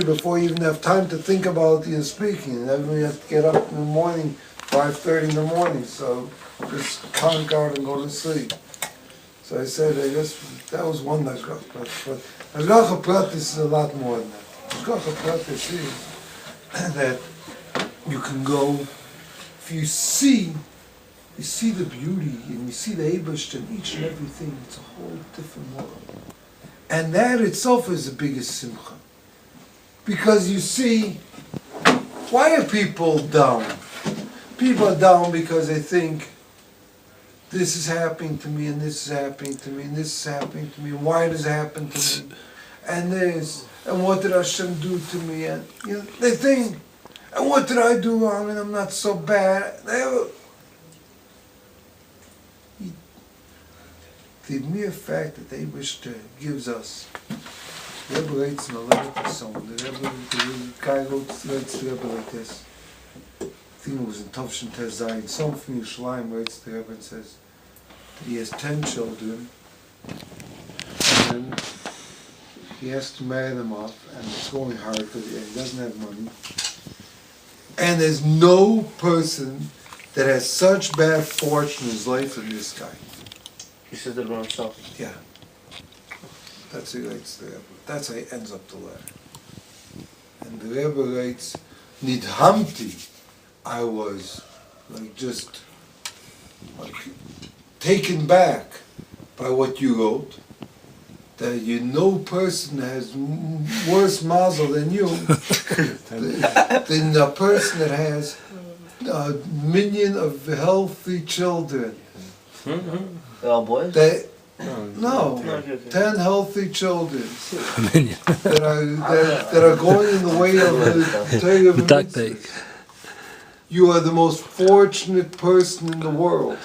before you even have time to think about speaking. And then we have to get up in the morning, 5:30 in the morning, so just conk out and go to sleep. So I said, I guess that was one Hashgacha Pratis. But Hashgacha Pratis is a lot more than that. Hashgacha Pratis is that you can go, if you see the beauty and you see the Eibush in each and everything, it's a whole different world. And that itself is the biggest Simcha. Because you see, why are people down? People are down because they think, this is happening to me, and this is happening to me, and this is happening to me, and why does it happen to me? And this, and what did Hashem do to me? And they think, and what did I do wrong, and I'm not so bad. The mere fact that they wish to gives us, the Rebbe writes in a letter to someone, the guy writes to the Rebbe like this. I think it was in Tovshin Tez Zayin. Someone from Yerushalayim writes to the Rebbe and says that he has 10 children, and he has to marry them off, and it's going hard because he doesn't have money. And there's no person that has such bad fortune in his life than this guy. He says that about himself. Yeah. That's how he writes the Rebbe. That's how he ends up the letter. And the Rebbe writes, Nidhamti, I was just taken back by what you wrote, that no person has worse mazel than you, than a person that has a million of healthy children. They're all boys? No, 10 healthy children that are going in the way of the Torah of mitzvahs. You are the most fortunate person in the world.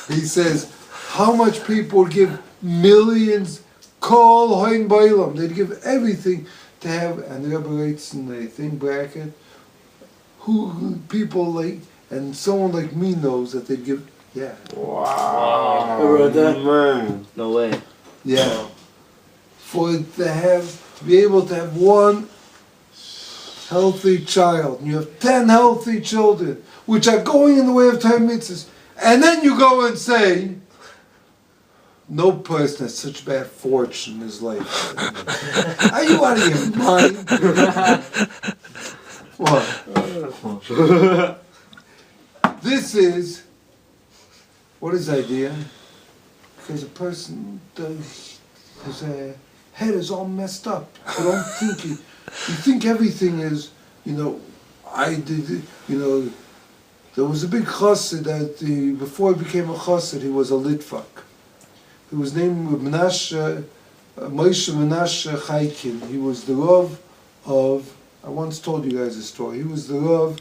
He says, how much people give millions, kol hoin bailam, they'd give everything to have, and the Rebbe writes in the thing bracket, who people like, and someone like me knows that they'd give, yeah. Wow. Man. No way. Yeah. For to be able to have one healthy child, and you have 10 healthy children, which are going in the way of Torah mitzvahs, and then you go and say, no person has such bad fortune in his life. Are you out of your mind? What? This is, what is the idea? Because a person, his head is all messed up. You don't think, you think everything is, I did, there was a big chassid that before he became a chassid, he was a litvak. He was named Moshe Menashe Chaikin. He was the Rav of, I once told you guys a story, he was the Rav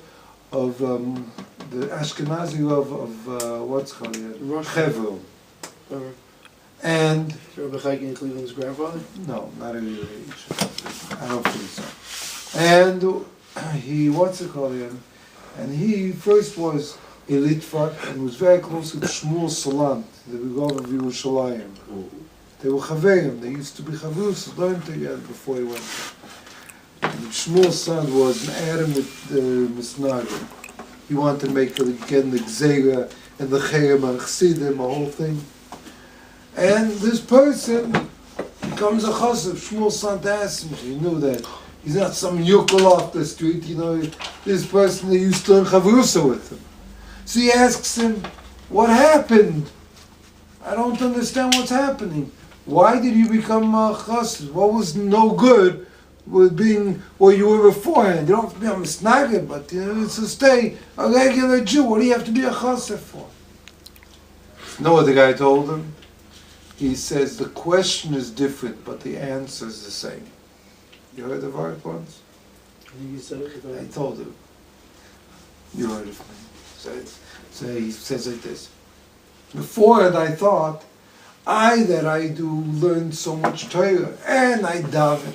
of the Ashkenazi Rav of, what's called it? Chevron. And... Rabbi Chaikin Cleveland's grandfather? No, not a real age. I don't think so. And he, what's it called again? And he first was a Litvak and was very close to Shmuel Salant, the Rav of Yerushalayim. They were Chaverim, they used to be Chavurus, learned together before he went there. And Shmuel's son was an Adam with Misnagim. He wanted to make get the Gzeira and the Cherem and Chsidim, a whole thing. And this person becomes a chassid. Shmuel's son asked him, he knew that. He's not some yukel off the street, this person that used to learn Chavrusa with him. So he asks him, what happened? I don't understand what's happening. Why did you become a chassid? What was no good with being what you were beforehand? You don't have to be a misnagid, but it's to stay a regular Jew. What do you have to be a chassid for? You know what the guy told him? He says the question is different, but the answer is the same. You heard of art once? I think you said it. I told him. You heard it from me. So he says like this. Before it I thought, I do learn so much Torah, and I daven,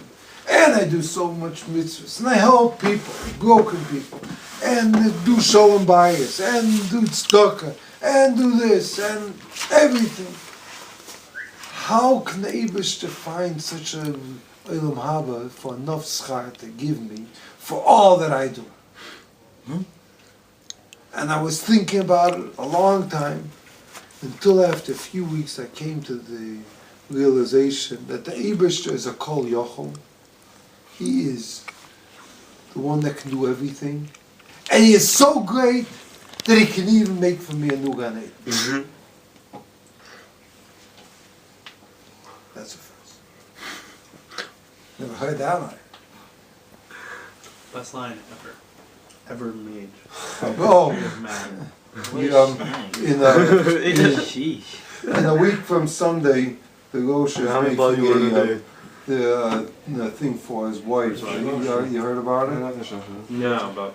and I do so much mitzvahs, and I help people, broken people, and do shalom bayis, and do tzedakah, and do this, and everything. how can the Eibush find such a Olam Haba for enough schar to give me for all that I do? And I was thinking about it a long time, until after a few weeks I came to the realization that the Eibush is a Kol Yochel. He is the one that can do everything. And he is so great that he can even make for me a new Gan Eden. That's a first. Never heard that line. Best line ever made. Oh, Man. in a week from Sunday, the Rosh is making the thing for his wife. You heard about it? No, but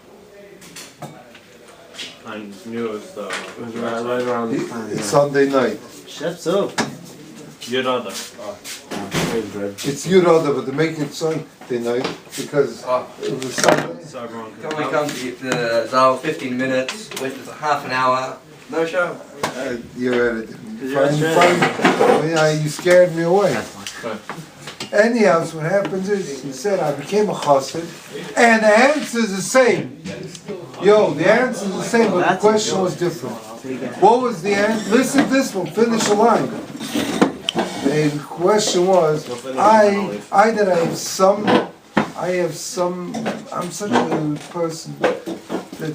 I knew it was the. It was right around this time. It's Sunday night. Chef's up. Your other. It's Yurada, but they're making it Sunday night because it was Sunday. So everyone Can we come to the Zal 15 minutes with half an hour? No show. You're at it. You scared me away. Anyhow, so what happens is, he said, I became a chassid, and the answer is the same. The answer is the same, but the question was different. What was the answer? Listen to this one, finish the line. The question was, I'm such a person that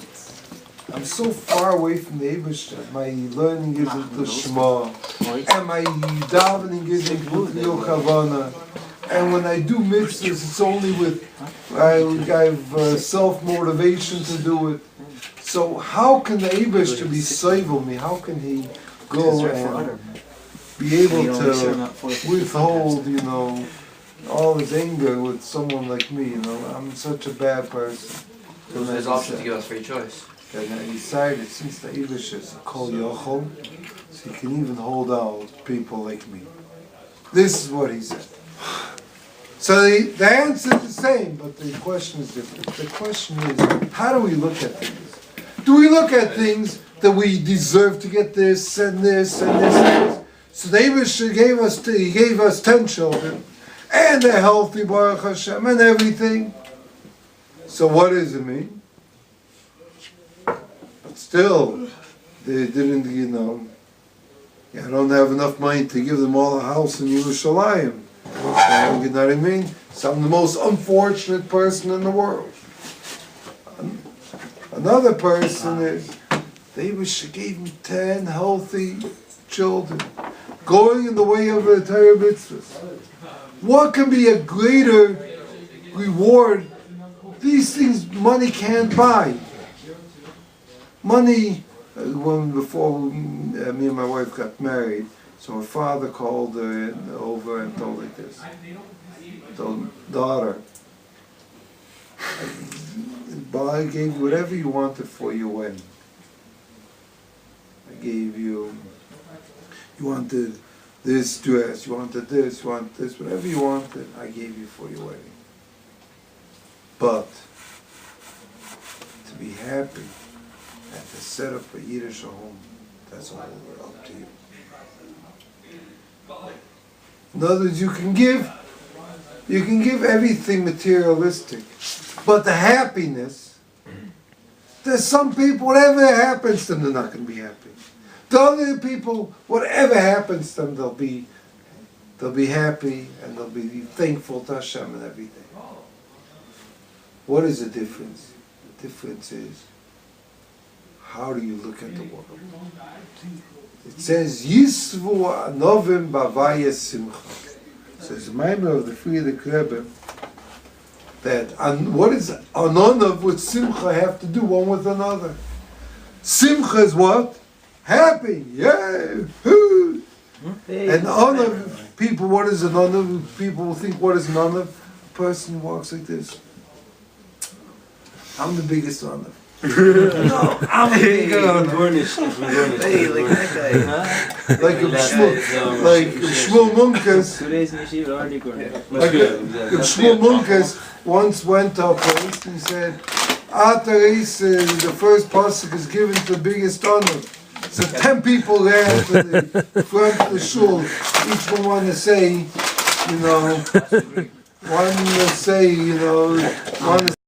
I'm so far away from the Eibush that my learning isn't the Shema, and my davening isn't L'Kriyo Kavana, and when I do mitzvahs, it's only with, I have self-motivation to do it. So how can the Eibush to be saving me? How can he go and be able to withhold, all his anger with someone like me, I'm such a bad person. There's option to give us free choice. And I decided, since the Eibush is Kol Yochel, so he can even hold out people like me. This is what he said. So the answer is the same, but the question is different. The question is, how do we look at things? Do we look at things that we deserve to get this and this and this and this? So the Eibush gave us 10 children, and they're healthy, Baruch Hashem, and everything. So what does it mean? But still, they didn't, I don't have enough money to give them all a house in Yerushalayim. You know what I mean? So I'm the most unfortunate person in the world. Another person is, they gave him 10 healthy children, going in the way of the Torah mitzvahs. What can be a greater reward? These things money can't buy. Money, before me and my wife got married, so her father called her over and told her this. Told daughter, I gave you whatever you wanted for your wedding. I gave you wanted this dress, you wanted this, whatever you wanted, I gave you for your wedding. But to be happy and to set up a Yiddish home, that's all up to you. In other words, you can give everything materialistic, but the happiness, there's some people, whatever happens to them, they're not going to be happy. The other people, whatever happens to them, they'll be happy and they'll be thankful to Hashem and everything. What is the difference? The difference is, how do you look at the world? It says, Yisvu anovim bavaya simcha. It says, the Maimer of the Frierdiker Rebbe, that what does anonov with simcha have to do one with another? Simcha is what? Happy, yay! And onav people, what is an onav? People will think, what is an onav? A person who walks like this. I'm the biggest onav. No, I'm the biggest onav. Hey, like that guy. Like Shmuel Munkas. 2 days in yeshiva already corner. Shmuel Munkas once went to a place and he said, the first pasuk is given to the biggest onav. So 10 people ran to the front of the shul. Each one wanted to say, one to say, one